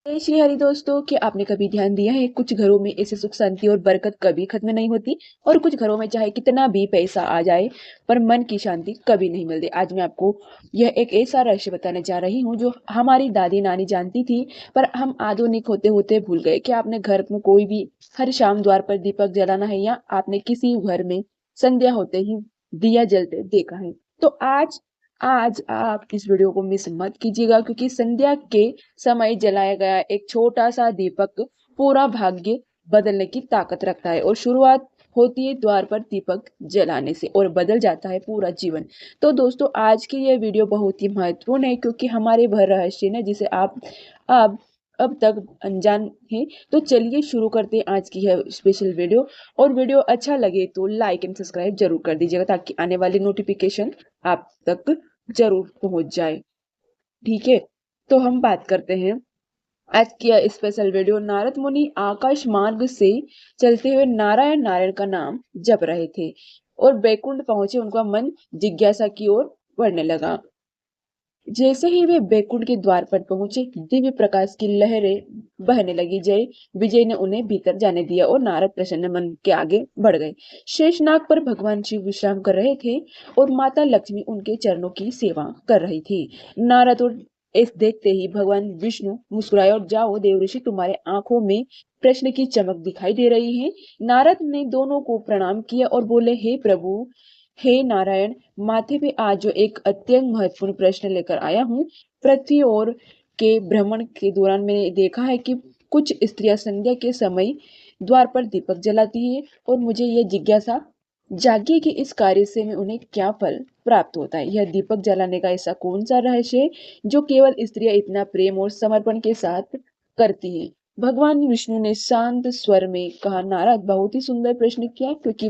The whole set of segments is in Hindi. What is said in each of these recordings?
जय श्री हरि दोस्तों, कि आपने कभी ध्यान दिया है कुछ घरों में ऐसे सुख शांति और बरकत कभी खत्म नहीं होती। और कुछ घरों में चाहे कितना भी पैसा आ जाए पर मन की शांति कभी नहीं मिलती। आज मैं आपको यह एक ऐसा रहस्य बताने जा रही हूँ जो हमारी दादी नानी जानती थी, पर हम आधुनिक होते होते भूल गए। कि आपने घर में कोई भी हर शाम द्वार पर दीपक जलाना है, या आपने किसी घर में संध्या होते ही दिया जलते देखा है? तो आज आज आप इस वीडियो को मिस मत कीजिएगा, क्योंकि संध्या के समय जलाया गया एक छोटा सा दीपक पूरा भाग्य बदलने की ताकत रखता है। और शुरुआत होती है द्वार पर दीपक जलाने से और बदल जाता है पूरा जीवन। तो दोस्तों, आज की यह वीडियो बहुत ही महत्वपूर्ण है, क्योंकि हमारे भर रहस्य ने जिसे आप अब तक अनजान है। तो चलिए शुरू करते हैं आज की यह स्पेशल वीडियो। और वीडियो अच्छा लगे तो लाइक एंड सब्सक्राइब जरूर कर दीजिएगा, ताकि आने वाली नोटिफिकेशन आप तक जरूर पहुंच जाए। ठीक है, तो हम बात करते हैं आज की यह स्पेशल वीडियो। नारद मुनि आकाश मार्ग से चलते हुए नारायण नारायण का नाम जप रहे थे और बैकुंठ पहुंचे। उनका मन जिज्ञासा की ओर बढ़ने लगा। जैसे ही वे बैकुंठ के द्वार पर पहुंचे, दिव्य प्रकाश की लहरें बहने लगी। जय विजय ने उन्हें भीतर जाने दिया और नारद प्रसन्न मन के आगे बढ़ गए। शेषनाग पर भगवान शिव विश्राम कर रहे थे और माता लक्ष्मी उनके चरणों की सेवा कर रही थी। नारद और इस देखते ही भगवान विष्णु मुस्कुराए और जाओ देवऋषि, तुम्हारे आंखों में प्रश्न की चमक दिखाई दे रही है। नारद ने दोनों को प्रणाम किया और बोले, हे प्रभु, हे नारायण, माथे पे आज जो एक अत्यंत महत्वपूर्ण प्रश्न लेकर आया हूँ। पृथ्वी और के भ्रमण के दौरान मैंने देखा है कि कुछ स्त्रियां संध्या के समय द्वार पर दीपक जलाती है, और मुझे यह जिज्ञासा जागी कि इस कार्य से में उन्हें क्या फल प्राप्त होता है। यह दीपक जलाने का ऐसा कौन सा रहस्य है जो केवल स्त्रियां इतना प्रेम और समर्पण के साथ करती हैं? भगवान विष्णु ने शांत स्वर में कहा, नारद, बहुत ही सुंदर प्रश्न किया, क्योंकि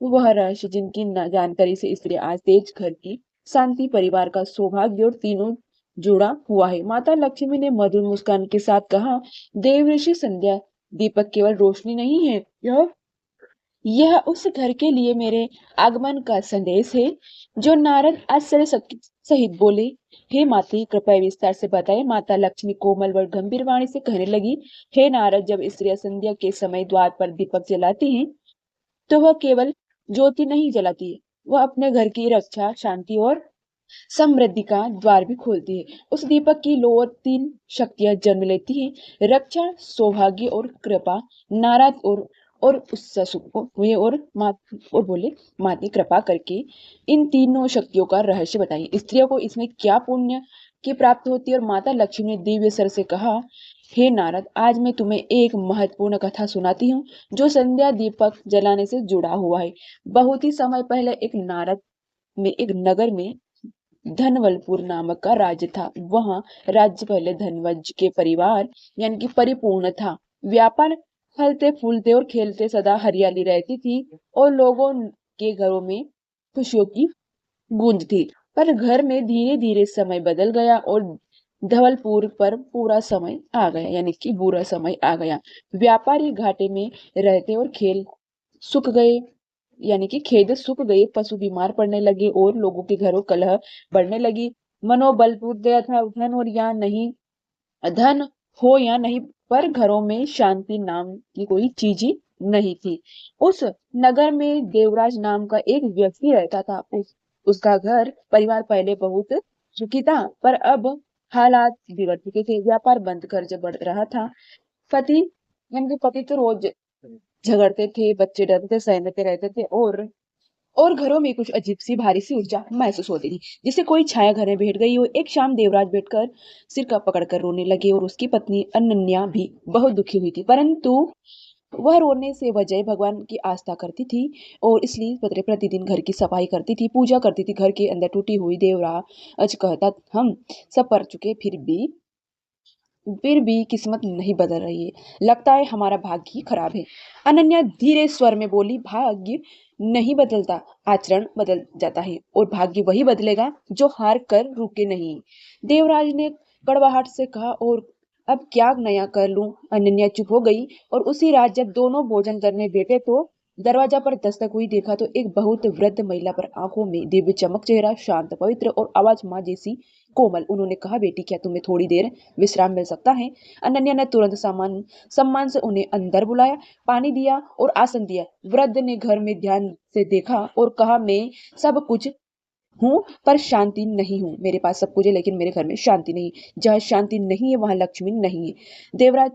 वह रहस्य जिनकी जानकारी से स्त्री आज तेज घर की शांति, परिवार का सौभाग्य और तीनों जुड़ा हुआ है। माता लक्ष्मी ने मधुर मुस्कान के साथ कहा, देवऋषि, संध्या दीपक केवल रोशनी नहीं है, यह उस घर के लिए मेरे आगमन का संदेश है। जो नारद आश्चर्य सहित बोले, हे माते, कृपया विस्तार से बताएं। माता लक्ष्मी कोमल व गंभीर वाणी से कहने लगी, हे नारद, जब स्त्रियां संध्या के समय द्वार पर दीपक जलाती हैं तो वह केवल ज्योति नहीं जलाती है, वह अपने घर की रक्षा, शांति और समृद्धि का द्वार भी खोलती है। उस दीपक की लो और तीन शक्तियां जन्म लेती हैं: रक्षा, सौभाग्य और कृपा। नारद और उससे सुख हुए और बोले, माते, कृपा करके इन तीनों शक्तियों का रहस्य बताइए। स्त्रियों को इसमें क्या पुण्य की प्राप्त होती है? और माता लक्ष्मी ने दिव्य स्वर से कहा, हे नारद, आज मैं तुम्हें एक महत्वपूर्ण कथा सुनाती हूँ जो संध्या दीपक जलाने से जुड़ा हुआ है। बहुत ही समय पहले एक नगर में धनवलपुर नामक का राज्य था। वहां राज्य पहले धनवज के परिवार यानी कि परिपूर्ण था। व्यापार फलते फूलते और खेलते सदा हरियाली रहती थी और लोगों के घरों में खुशियों की गूंज थी। पर घर में धीरे धीरे समय बदल गया और धवलपुर पर पूरा समय आ गया, यानी कि बुरा समय आ गया। व्यापारी घाटे में रहते और खेल सूख गए, यानी कि खेत सूख गए, पशु बीमार पड़ने लगे और लोगों के घरों कलह बढ़ने लगी। मनोबल टूट गया था। धन हो या नहीं, पर घरों में शांति नाम की कोई चीज ही नहीं थी। उस नगर में देवराज नाम का एक व्यक्ति रहता था। उसका घर परिवार पहले बहुत सुखी था, पर अब हालात बिगड़ चुके थे। व्यापार बंद, कर्ज बढ़ रहा था। पति यानी कि पति तो रोज झगड़ते थे, बच्चे डरते सहमते रहते थे, और घरों में कुछ अजीब सी भारी सी ऊर्जा महसूस होती थी, जिसे कोई छाया घर में बैठ गई हो। एक शाम देवराज बैठकर सिर का पकड़कर रोने लगे, और उसकी पत्नी अनन्या भी बहुत दुखी हुई थी। परंतु वह रोने से बजाय भगवान की आस्था करती थी, और इसलिए प्रतिदिन घर की सफाई करती थी, पूजा करती थी। घर के अंदर टूटी हुई देवराज कहता, हम सब कर चुके, फिर भी किस्मत नहीं बदल रही है। लगता है हमारा भाग्य ही खराब है। अनन्या धीरे स्वर में बोली, भाग्य नहीं बदलता, आचरण बदल जाता है, और भाग्य वही बदलेगा जो हार कर रुके नहीं। देवराज ने कड़वाहट से कहा, और अब क्या नया कर लूं? अनन्या चुप हो गई। और उसी रात जब दोनों भोजन करने बैठे तो दरवाजा पर दस्तक हुई। देखा तो एक बहुत वृद्ध महिला पर आंखों में दिव्य चमक, चेहरा शांत पवित्र और आवाज माँ जैसी कोमल। उन्होंने कहा, बेटी क्या तुम्हें थोड़ी देर विश्राम मिल सकता है? अनन्या ने तुरंत सम्मान से उन्हें अंदर बुलाया, पानी दिया और आसन दिया। वृद्ध ने घर में ध्यान से देखा और कहा, मैं सब कुछ हूँ पर शांति नहीं हूँ। मेरे पास सब कुछ है लेकिन मेरे घर में शांति नहीं। जहाँ शांति नहीं है वहां लक्ष्मी नहीं है। देवराज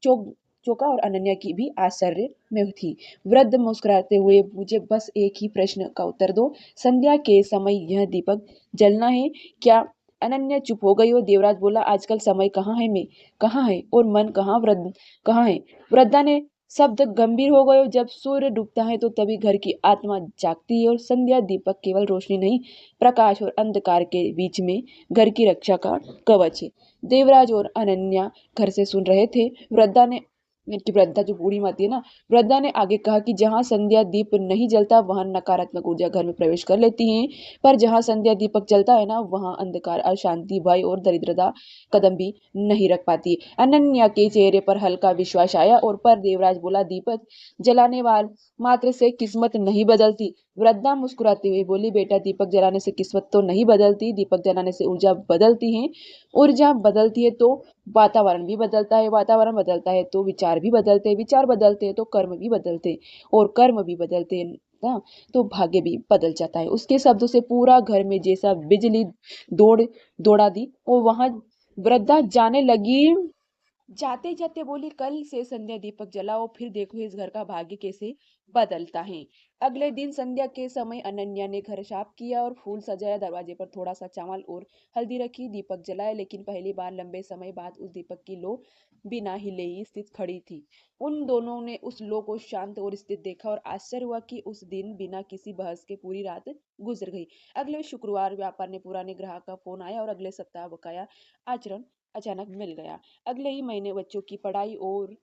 चौक चौका और अनन्या की भी आश्चर्य में थी। वृद्ध मुस्कुराते हुए, मुझे बस एक ही प्रश्न का उत्तर दो, संध्या के समय यह दीपक जलना है क्या? अनन्या चुप हो गई और देवराज बोला, आजकल समय कहाँ है, मैं कहाँ है और मन कहाँ, वृद्ध कहाँ है? वृद्धा ने शब्द गंभीर हो गए। जब सूर्य डूबता है तो तभी घर की आत्मा जागती है और संध्या दीपक केवल रोशनी नहीं, प्रकाश और अंधकार के बीच में घर की रक्षा का कवच है। देवराज और अनन्या घर से सुन रहे थे। वृद्धा जो बूढ़ी माती है ना, वृद्धा ने आगे कहा कि जहां संध्या दीप नहीं जलता वहां नकारात्मक ऊर्जा घर में प्रवेश कर लेती है, पर जहां संध्या दीपक जलता है ना वहां अंधकार, अशांति, भय और दरिद्रता कदम भी नहीं रख पाती। अनन्या के चेहरे पर हल्का विश्वास आया और पर देवराज बोला, दीपक जलाने वाल मात्र से किस्मत नहीं बदलती। वृद्धा मुस्कुराती हुई बोली, बेटा दीपक जलाने से किस्मत तो नहीं बदलती, दीपक जलाने से ऊर्जा बदलती है। ऊर्जा बदलती है तो वातावरण भी बदलता है, वातावरण बदलता है तो विचार भी बदलते हैं, विचार बदलते हैं तो कर्म भी बदलते हैं, और कर्म भी बदलते हैं ना तो भाग्य भी बदल जाता है। उसके शब्दों से पूरा घर में जैसा बिजली दौड़ दौड़ा दी और वहां वृद्धा जाने लगी। जाते जाते बोली, कल से संध्या दीपक जलाओ, फिर देखो इस घर का भाग्य कैसे बदलता है। अगले दिन संध्या के समय अनन्या ने घर साफ किया और फूल सजाया। दरवाजे पर थोड़ा सा चावल और हल्दी रखी, दीपक जलाए, लेकिन पहली बार लंबे समय बाद उस दीपक की लो बिना हिले ही स्थित खड़ी थी। उन दोनों ने उस लो को शांत और स्थित देखा और आश्चर्य हुआ कि उस दिन बिना किसी बहस के पूरी रात गुजर गई। अगले शुक्रवार व्यापार ने पुराने ग्राहक का फोन आया और अगले सप्ताह बकाया आचरण अचानक मिल गया। अगले ही महीने बच्चों की पढ़ाई और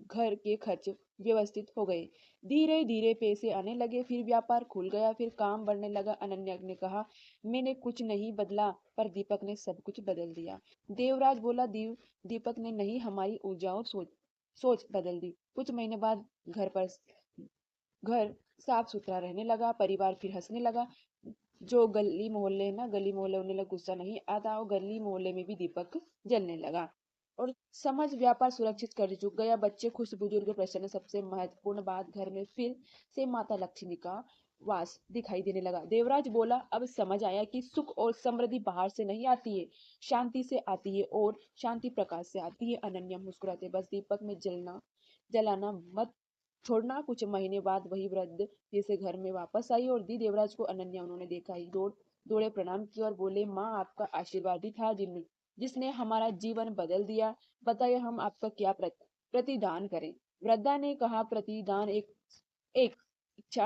घर के खर्च व्यवस्थित हो गए। धीरे धीरे पैसे आने लगे, फिर व्यापार खुल गया, फिर काम बढ़ने लगा। अनन्या ने कहा, मैंने कुछ नहीं बदला पर दीपक ने सब कुछ बदल दिया। देवराज बोला, दीपक ने नहीं, हमारी ऊर्जा और सोच बदल दी। कुछ महीने बाद घर साफ सुथरा रहने लगा, परिवार फिर हंसने लगा। जो गली मोहल्ले है ना, गली मोहल्ले उन्हें लग गुस्सा नहीं आता और गली मोहल्ले में भी दीपक जलने लगा और समझ व्यापार सुरक्षित कर चुक गया। बच्चे खुश, बुजुर्ग प्रसन्न। सबसे महत्वपूर्ण बात, घर में फिर से माता लक्ष्मी का वास दिखाई देने लगा। देवराज बोला, अब समझ आया कि सुख और समृद्धि बाहर से नहीं आती है, शांति से आती है और शांति प्रकाश से आती है। अनन्या मुस्कुराते, बस दीपक में जलाना मत छोड़ना। कुछ महीने बाद वही वृद्ध फिर से घर में वापस आई और दी देवराज को अनन्या उन्होंने देखा ही दौड़े प्रणाम किया और बोले, माँ आपका आशीर्वाद ही था जिसने हमारा जीवन बदल दिया। बताइए हम आपका क्या प्रतिदान करें? वृद्धा ने कहा, प्रतिदान एक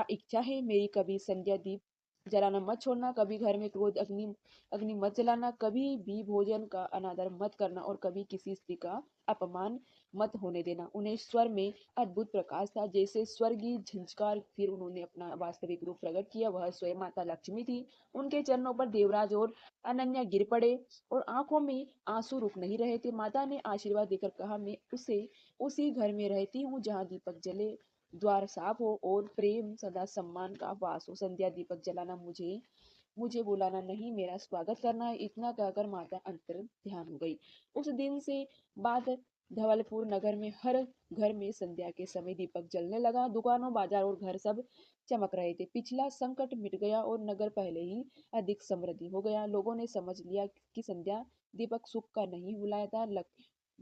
इच्छा है मेरी, कभी संध्या दीप जलाना मत छोड़ना, कभी घर में क्रोध अग्नि अग्नि मत जलाना, कभी भी भोजन का अनादर मत करना और कभी किसी स्त्री का अपमान मत होने देना। उन्हें स्वर में अद्भुत प्रकाश था, जैसे स्वर्गीय झंझकार। फिर उन्होंने अपना वास्तविक रूप प्रकट किया, वह स्वयं माता लक्ष्मी थी। उनके चरणों पर देवराज और अनन्या गिर पड़े और आंखों में आंसू रुक नहीं रहे थे। माता ने आशीर्वाद देकर कहा, मैं उसी घर में रहती हूँ जहाँ दीपक जले, द्वार साफ हो और प्रेम सदा सम्मान का वास हो। संध्या दीपक जलाना मुझे मुझे बुलाना नहीं, मेरा स्वागत करना है। इतना कहकर माता अंतर ध्यान हो गई। उस दिन से बाद धवलपुर नगर में हर घर में संध्या के समय दीपक जलने लगा। दुकानों, बाजार और घर सब चमक रहे थे। पिछला संकट मिट गया और नगर पहले ही अधिक समृद्धि हो गया। लोगों ने समझ लिया कि संध्या दीपक सुख का नहीं बुलाता,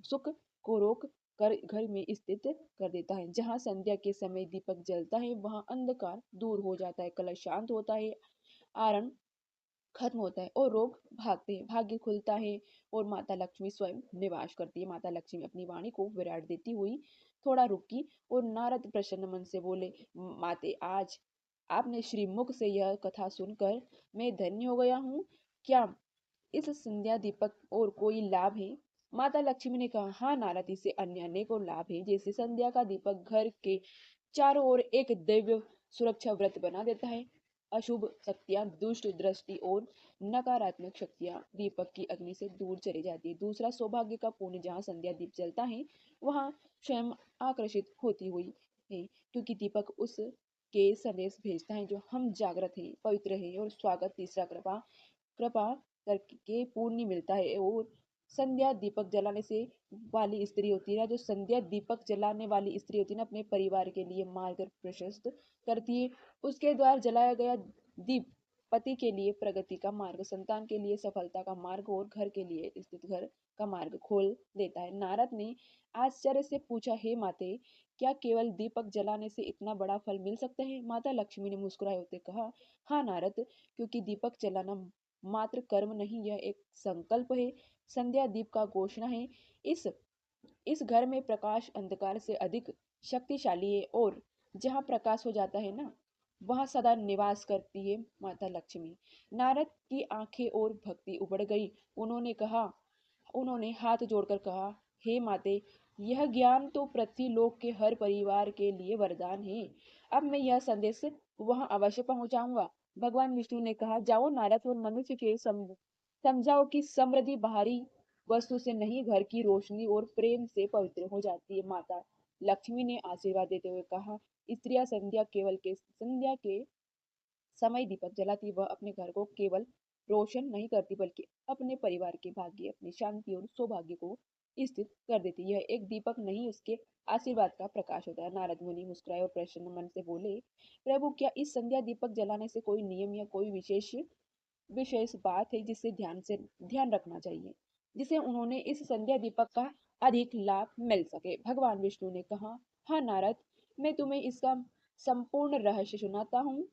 सुख को रोक कर घर में स्थित कर देता है। जहाँ संध्या के समय दीपक जलता है वहां अंधकार दूर हो जाता है, कलश शांत होता है, आरण खत्म होता है और रोग भागते हैं, भाग्य खुलता है और माता लक्ष्मी स्वयं निवास करती है। माता लक्ष्मी अपनी वाणी को विराट देती हुई थोड़ा रुकी और नारद प्रसन्न मन से बोले, माते आज आपने श्रीमुख से यह कथा सुनकर मैं धन्य हो गया हूँ। क्या इस संध्या दीपक और कोई लाभ है? माता लक्ष्मी ने कहा, हाँ नारद, इससे अन्य अनेकों लाभ है। जैसे संध्या का दीपक घर के चारों ओर एक दिव्य सुरक्षा व्रत बना देता है। अशुभ शक्तियां, दुष्ट दृष्टि और नकारात्मक शक्तियां दीपक की अग्नि से दूर चली जाती है। दूसरा, सौभाग्य का पुण्य, जहाँ संध्या दीप जलता है वहां स्वयं आकर्षित होती हुई है, क्योंकि दीपक उस के संदेश भेजता है जो हम जागृत हैं, पवित्र हैं और स्वागत। तीसरा, कृपा कृपा करके पुण्य मिलता है। और संध्या दीपक जलाने से वाली स्त्री होती है, जो संध्या दीपक जलाने वाली स्त्री होती है ना, अपने परिवार के लिए मार्ग प्रशस्त करती है। उसके द्वारा जलाया गया दीप पति के लिए प्रगति का मार्ग, संतान के लिए सफलता का मार्ग और घर के लिए स्थित घर का मार्ग खोल देता है। नारद ने आश्चर्य से पूछा, हे माते, क्या केवल दीपक जलाने से इतना बड़ा फल मिल सकता है? माता लक्ष्मी ने मुस्कुराए होते कहा, हाँ नारद, क्योंकि दीपक जलाना मात्र कर्म नहीं, यह एक संकल्प है। संध्या दीप का घोषणा है। इस इस घर में प्रकाश अंधकार से अधिक शक्तिशाली है, और जहाँ प्रकाश हो जाता है ना, वहाँ सदा निवास करती है माता लक्ष्मी। नारद की आंखें और भक्ति उबड़ गई। उन्होंने हाथ जोड़कर कहा, हे माते, यह ज्ञान तो पृथ्वी लोक के हर परिवार के लिए वरदान है। अब मैं यह संदेश वहां अवश्य पहुंचाऊंगा। भगवान विष्णु ने कहा, जाओ नारद, और मनुष्य के समझाओ कि समृद्धि बाहरी वस्तु से नहीं, घर की रोशनी और प्रेम से पवित्र हो जाती है। माता लक्ष्मी ने आशीर्वाद देते हुए कहा, स्त्रियां संध्या के समय दीपक जलाती, वह अपने घर को केवल रोशन नहीं करती, बल्कि अपने परिवार के भाग्य, अपनी शांति और सौभाग्य को स्थित कर देती। यह एक दीपक नहीं, उसके आशीर्वाद का प्रकाश होता है। नारद मुनि मुस्कुराए और प्रसन्न मन से बोले, प्रभु, क्या इस संध्या दीपक जलाने से कोई नियम या कोई विशेष विशेष बात है जिससे ध्यान रखना चाहिए, जिसे उन्होंने इस संध्या दीपक का अधिक लाभ मिल सके? भगवान विष्णु ने कहा, हाँ नारद, मैं तुम्हें इसका संपूर्ण रहस्य सुनाता हूँ,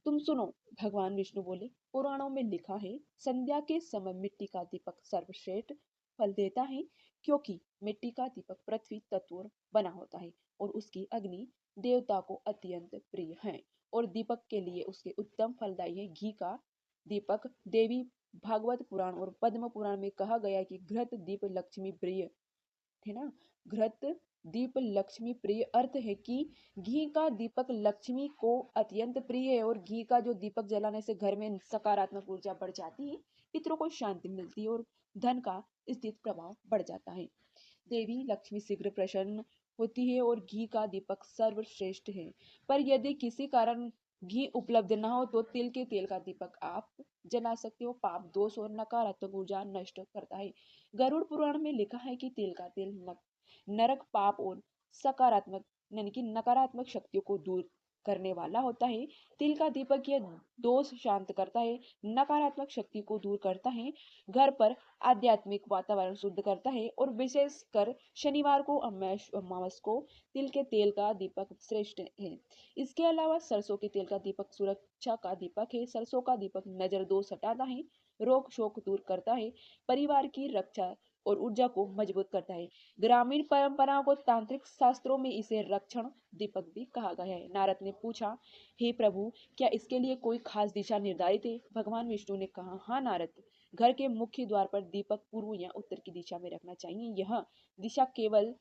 तुम सुनो। भगवान विष्णु बोले, पुराणों में लिखा है, संध्या के समय मिट्टी का दीपक सर्वश्रेष्ठ फल देता है, क्योंकि मिट्टी का दीपक पृथ्वी तत्व बना होता है और उसकी अग्नि देवता को अत्यंत प्रिय है। और दीपक के लिए उसके उत्तम फलदायी है घी का दीपक। देवी भागवत पुराण और पद्म पुराण में कहा गया कि घृत दीप लक्ष्मी प्रिय थे ना। घृत दीप लक्ष्मी प्रिय अर्थ है कि घी का दीपक लक्ष्मी को अत्यंत प्रिय है, और घी का जो दीपक जलाने से घर में सकारात्मक ऊर्जा बढ़ जाती है, पितरों को शांति मिलती है और धन का स्थित प्रभाव बढ़ जाता है। देवी लक्ष्मी शीघ्र प्रसन्न होती है और घी का दीपक सर्वश्रेष्ठ है। पर यदि किसी कारण घी उपलब्ध न हो, तो तिल के तेल का दीपक आप जला सकते हो। पाप दोष और नकारात्मक ऊर्जा नष्ट करता है। गरुड़ पुराण में लिखा है कि तिल का तेल नरक, पाप और सकारात्मक यानी कि नकारात्मक शक्तियों को दूर करने वाला होता है। तिल का दीपक यह दोष शांत करता है, नकारात्मक शक्ति को दूर करता है, घर पर आध्यात्मिक वातावरण शुद्ध करता है, और विशेषकर शनिवार को, अमावस को तिल के तेल का दीपक श्रेष्ठ है। इसके अलावा सरसों के तेल का दीपक सुरक्षा का दीपक है। सरसों का दीपक नजर दोष हटाता है, रोग शोक दूर करता है, परिवार की रक्षा और ऊर्जा को मजबूत करता है। ग्रामीण परंपराओं को तांत्रिक शास्त्रों में इसे रक्षण दीपक भी कहा गया है। नारद ने पूछा, हे प्रभु, क्या इसके लिए कोई खास दिशा निर्धारित है? भगवान विष्णु ने कहा, हाँ नारद, घर के मुख्य द्वार पर दीपक पूर्व या उत्तर की दिशा में रखना चाहिए। दिशा केवल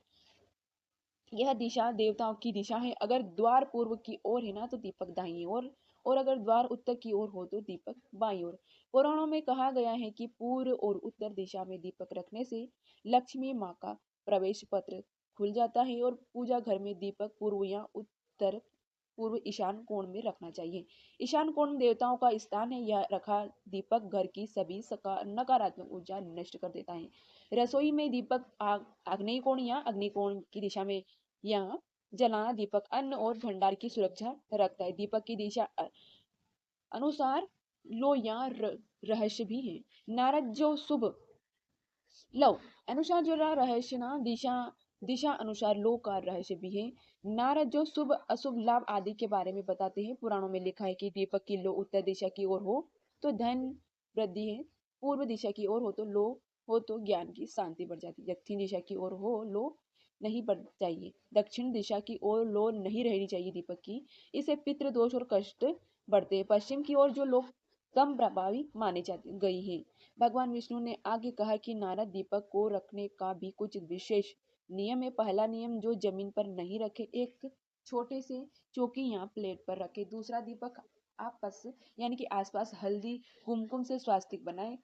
यह दिशा देवताओं की दिशा है। अगर द्वार पूर्व की ओर है ना, तो दीपक दाहिनी ओर, और अगर द्वार उत्तर की ओर हो तो दीपक बाईं ओर। पुराणों में कहा गया है कि पूर्व और उत्तर दिशा में दीपक रखने से लक्ष्मी माँ का प्रवेश पत्र खुल जाता है, और पूजा घर में दीपक पूर्व या उत्तर पूर्व ईशान कोण में रखना चाहिए। ईशान कोण देवताओं का स्थान है। यह रखा दीपक घर की सभी नकारात्मक ऊर्जा नष्ट कर देता है। रसोई में दीपक आग्नेय कोण या अग्निकोण की दिशा में या जलाना दीपक अन्न और भंडार की सुरक्षा रखता है। दीपक की दिशा अनुसार लो या रहस्य भी है। नारद जो शुभ लो अनुसार जो रहस्य ना दिशा दिशा अनुसार लो का रहस्य भी है। नारद जो शुभ अशुभ लाभ आदि के बारे में बताते हैं। पुराणों में लिखा है कि दीपक की लो उत्तर दिशा की ओर हो तो धन वृद्धि है, पूर्व दिशा की ओर हो तो ज्ञान की शांति बढ़ जाती है, दक्षिण दिशा की ओर हो लो नहीं बढ़ चाहिए, दक्षिण दिशा की ओर लो नहीं रहनी चाहिए दीपक की, इसे पितृ दोष और कष्ट बढ़ते हैं। पश्चिम की ओर जो लोग कम प्रभावी माने जाते गई हैं। भगवान विष्णु ने आगे कहा कि नारद, दीपक को रखने का भी कुछ विशेष नियम है। पहला नियम, जो जमीन पर नहीं रखे, एक छोटे से चौकी या प्लेट पर रखे। दूसरा, दीपक आपस यानी कि आसपास हल्दी कुमकुम से स्वास्तिक बनाए।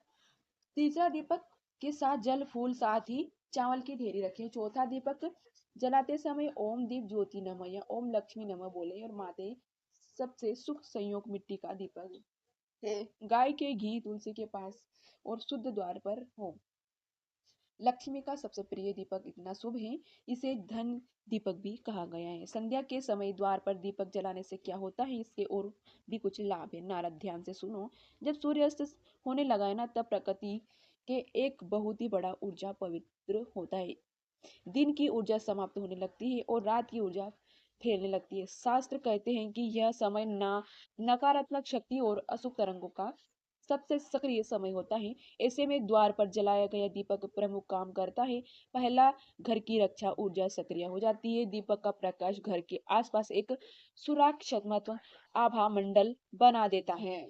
तीसरा, दीपक के साथ जल फूल साथ ही चावल की ढेरी रखें। चौथा, दीपक जलाते समय ओम दीप ज्योति नमः या ओम लक्ष्मी नमः बोले। और माते सबसे सुख संयोग मिट्टी का दीपक गाय के घी तुलसी के पास और शुद्ध द्वार पर हो। लक्ष्मी का सबसे प्रिय दीपक इतना शुभ है, इसे धन दीपक भी कहा गया है। संध्या के समय द्वार पर दीपक जलाने से क्या होता है, इसके और भी कुछ लाभ है। नारद ध्यान से सुनो। जब सूर्यास्त होने लगा है ना, तब प्रकृति के एक बहुत ही बड़ा ऊर्जा पवित्र होता है। दिन की ऊर्जा समाप्त होने लगती है और रात की ऊर्जा फैलने लगती है। शास्त्र कहते हैं कि यह समय नकारात्मक शक्ति और अशुभ तरंगों का सबसे सक्रिय समय होता है। ऐसे में द्वार पर जलाया गया दीपक प्रमुख काम करता है। पहला, घर की रक्षा ऊर्जा सक्रिय हो जाती है। दीपक का प्रकाश घर के आसपास एक सुरक्षात्मक आभा मंडल बना देता है।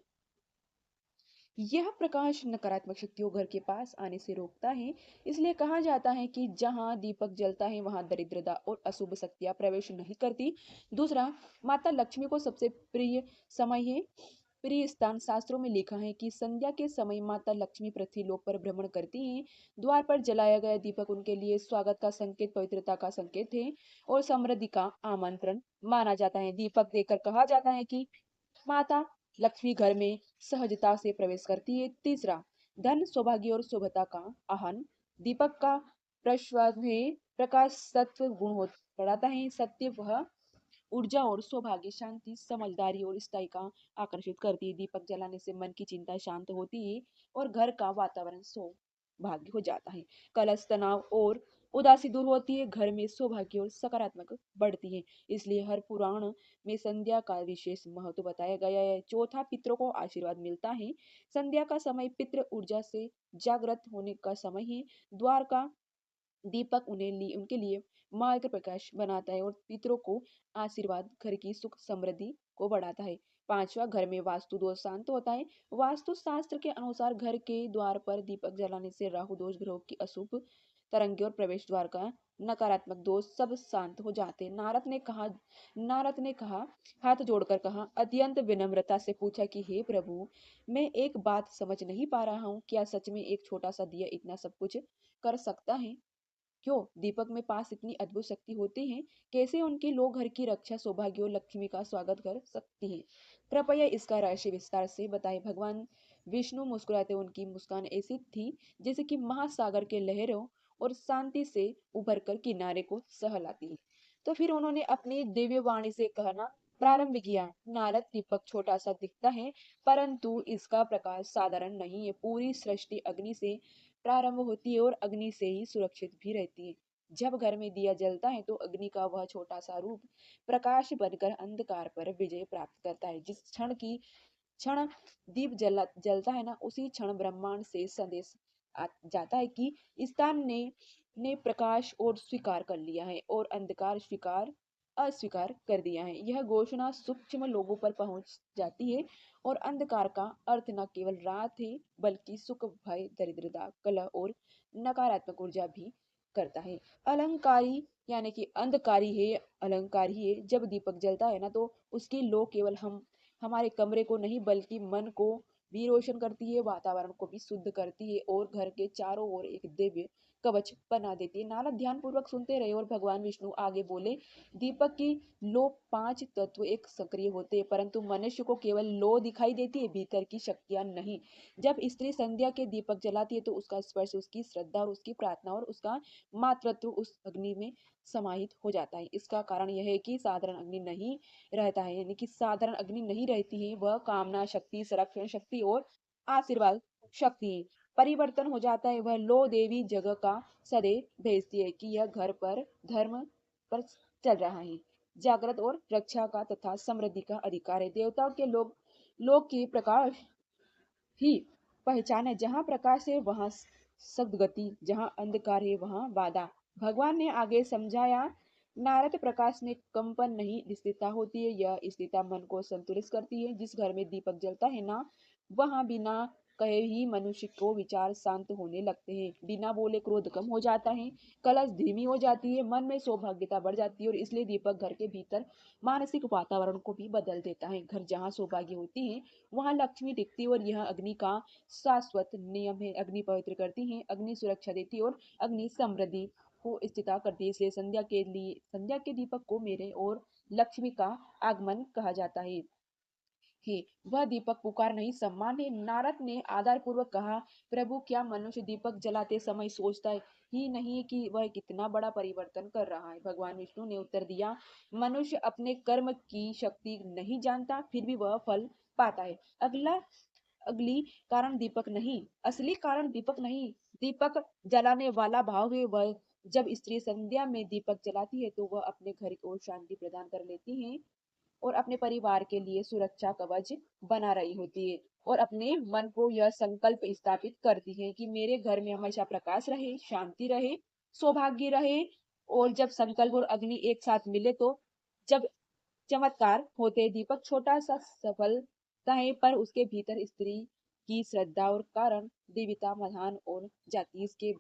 यह प्रकाश नकारात्मक शक्तियों घर के पास आने से रोकता है। इसलिए कहा जाता है कि जहां दीपक जलता है वहां दरिद्रता और अशुभ शक्तियां प्रवेश नहीं करती। दूसरा, माता लक्ष्मी को सबसे प्रिय समय है, प्रिय स्थान। शास्त्रों में लिखा है कि संध्या के समय माता लक्ष्मी पृथ्वी लोक पर भ्रमण करती हैं। द्वार पर जलाया गया दीपक उनके लिए स्वागत का संकेत, पवित्रता का संकेत है और समृद्धि का आमंत्रण माना जाता है। दीपक देखकर कहा जाता है कि माता लक्ष्मी घर में सहजता से प्रवेश करती है। तीसरा, धन सौभाग्य और शुभता का आह्वान। दीपक का प्रश्वाद में प्रकाश सत्व गुण हो बढ़ाता है। सत्य वह ऊर्जा और सौभाग्य, शांति, समझदारी और स्थायी का आकर्षित करती है। दीपक जलाने से मन की चिंता शांत होती है और घर का वातावरण सौभाग्य हो जाता है। कलश, तनाव और उदासी दूर होती है। घर में सौभाग्य और सकारात्मक बढ़ती है। इसलिए हर पुराण में संध्या का विशेष महत्व बताया गया है। चौथा, पितरों को आशीर्वाद मिलता है। संध्या का समय पितृ ऊर्जा से जागृत होने का समय है। द्वार का दीपक उनके लिए मार्ग प्रकाश बनाता है और पितरों को आशीर्वाद घर की सुख समृद्धि को बढ़ाता है। पांचवा, घर में वास्तु दोष शांत होता है। वास्तु शास्त्र के अनुसार घर के द्वार पर दीपक जलाने से राहु दोष, ग्रहों की अशुभ तरंगे और प्रवेश द्वार का नकारात्मक दोष सब शांत हो जाते हैं। नारद ने कहा, हाथ जोड़कर कहा, अत्यंत विनम्रता से पूछा कि हे प्रभु, मैं एक बात समझ नहीं पा रहा हूँ, क्या सच में एक छोटा सा दिया इतना सब कुछ कर सकता है? क्यों दीपक में पास इतनी अद्भुत शक्ति होती है? कैसे उनके लोग घर की रक्षा, सौभाग्य और लक्ष्मी का स्वागत कर सकती हैं? कृपया इसका रहस्य विस्तार से बताएं। भगवान विष्णु मुस्कुराते, उनकी मुस्कान ऐसी थी जैसे कि महासागर के लहरों और शांति से उभर कर किनारे को सहलाती है। तो फिर उन्होंने अपनी दिव्य वाणी से कहना प्रारंभ किया, नारद, दीपक छोटा सा दिखता है, परंतु इसका प्रकाश साधारण नहीं है। पूरी सृष्टि अग्नि से प्रारंभ होती है और अग्नि से ही सुरक्षित भी रहती है। जब घर में दिया जलता है तो अग्नि का वह छोटा सा रूप प्रकाश बनकर अंधकार पर विजय प्राप्त करता है। जिस क्षण दीप जलता है ना, उसी क्षण ब्रह्मांड से संदेश जाता है कि स्थान ने प्रकाश और स्वीकार कर लिया है और अंधकार स्वीकार अस्वीकार कर दिया है। यह घोषणा सूक्ष्म लोगों पर पहुंच जाती है और अंधकार का अर्थ न केवल रात है, बल्कि सुख, भय, दरिद्रता, कलह और नकारात्मक ऊर्जा भी करता है। अलंकारी यानी कि अंधकारी है, अलंकार ही है। जब दीपक जलता है ना, तो उसकी लो केवल हमारे कमरे को नहीं बल्कि मन को भी रोशन करती है, वातावरण को भी शुद्ध करती है और घर के चारों ओर एक दिव्य कवच बना देती है। नारद ध्यान पूर्वक सुनते रहे और भगवान विष्णु आगे बोले, दीपक की लो पांच तत्व एक सक्रिय होते हैं, परंतु मनुष्य को केवल लो दिखाई देती है, भीतर की शक्तियां नहीं। जब स्त्री संध्या के दीपक जलाती है तो उसका स्पर्श, उसकी श्रद्धा और उसकी प्रार्थना और उसका मातृत्व उस अग्नि में समाहित हो जाता है। इसका कारण यह है कि साधारण अग्नि नहीं रहता है, यानी कि साधारण अग्नि नहीं रहती है, वह कामना शक्ति, संरक्षण शक्ति और आशीर्वाद शक्ति है। परिवर्तन हो जाता है। वह लो देवी जगह का सदैव भेजती है कि यह घर पर धर्म पर चल रहा है, जागृत और रक्षा का तथा समृद्धि का अधिकार है। देवताओं के लोग की प्रकाश ही पहचान है। जहाँ प्रकाश है वहां सद्गति, जहाँ अंधकार है वहां बाधा। भगवान ने आगे समझाया, नारद, प्रकाश में कंपन नहीं, स्थिरता होती है। यह स्थिरता मन को संतुलित करती है। जिस घर में दीपक जलता है ना, वहां बिना कहे ही मनुष्य को विचार शांत होने लगते हैं। बिना बोले क्रोध कम हो जाता है, कलश धीमी हो जाती है, मन में सौभाग्यता बढ़ जाती है और इसलिए दीपक घर के भीतर मानसिक वातावरण को भी बदल देता है। घर जहाँ सौभाग्य होती है वहां लक्ष्मी टिकती है और यह अग्नि का शाश्वत नियम है। अग्नि पवित्र करती है, अग्नि सुरक्षा देती है और अग्नि समृद्धि को स्थिता करती है। इसलिए संध्या के दीपक को मेरे और लक्ष्मी का आगमन कहा जाता है। है। वह दीपक पुकार नहीं, सम्मान है। नारद ने आदर पूर्वक कहा, प्रभु, क्या मनुष्य दीपक जलाते समय सोचता है ही नहीं कि वह कितना बड़ा परिवर्तन कर रहा है? भगवान विष्णु ने उत्तर दिया, मनुष्य अपने कर्म की शक्ति नहीं जानता, फिर भी वह फल पाता है। अगली कारण दीपक नहीं, असली कारण दीपक नहीं, दीपक जलाने वाला भाव है। वह जब स्त्री संध्या में दीपक जलाती है तो वह अपने घर को शांति प्रदान कर लेती है और अपने परिवार के लिए सुरक्षा कवच बना रही होती है और अपने मन को यह संकल्प स्थापित करती है कि मेरे घर में हमेशा प्रकाश रहे, शांति रहे, सौभाग्य रहे। और जब संकल्प और अग्नि एक साथ मिले तो जब चमत्कार होते, दीपक छोटा सा सफलता है पर उसके भीतर स्त्री की श्रद्धा और कारण देवता महान और जाति। इसके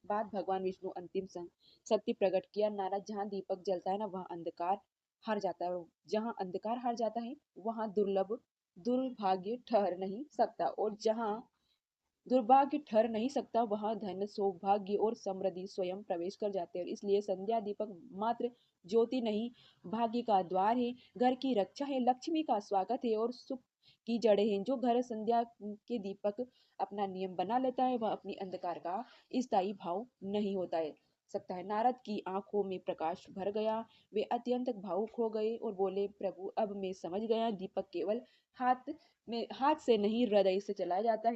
बाद भगवान विष्णु अंतिम सत्य प्रकट किया, नारद, जहाँ दीपक जलता है ना वहाँ अंधकार हार जाता है, और जहाँ अंधकार हार जाता है वहाँ दुर्भाग्य ठहर नहीं सकता, और जहाँ दुर्भाग्य ठहर नहीं सकता वहां धन, सौभाग्य और समृद्धि स्वयं प्रवेश कर जाते हैं। इसलिए संध्या दीपक मात्र ज्योति नहीं, भाग्य का द्वार है, घर की रक्षा है, लक्ष्मी का स्वागत है और सुख की जड़ें हैं। जो घर संध्या के दीपक अपना नियम बना लेता है वह अपनी अंधकार का स्थायी भाव नहीं होता है सकता है। नारद की आंखों में प्रकाश भर गया, वे अत्यंत भावुक हो गए और बोले, प्रभु, अब मैं समझ गया, दीपक केवल हाथ से नहीं हृदय से चलाया जाता है।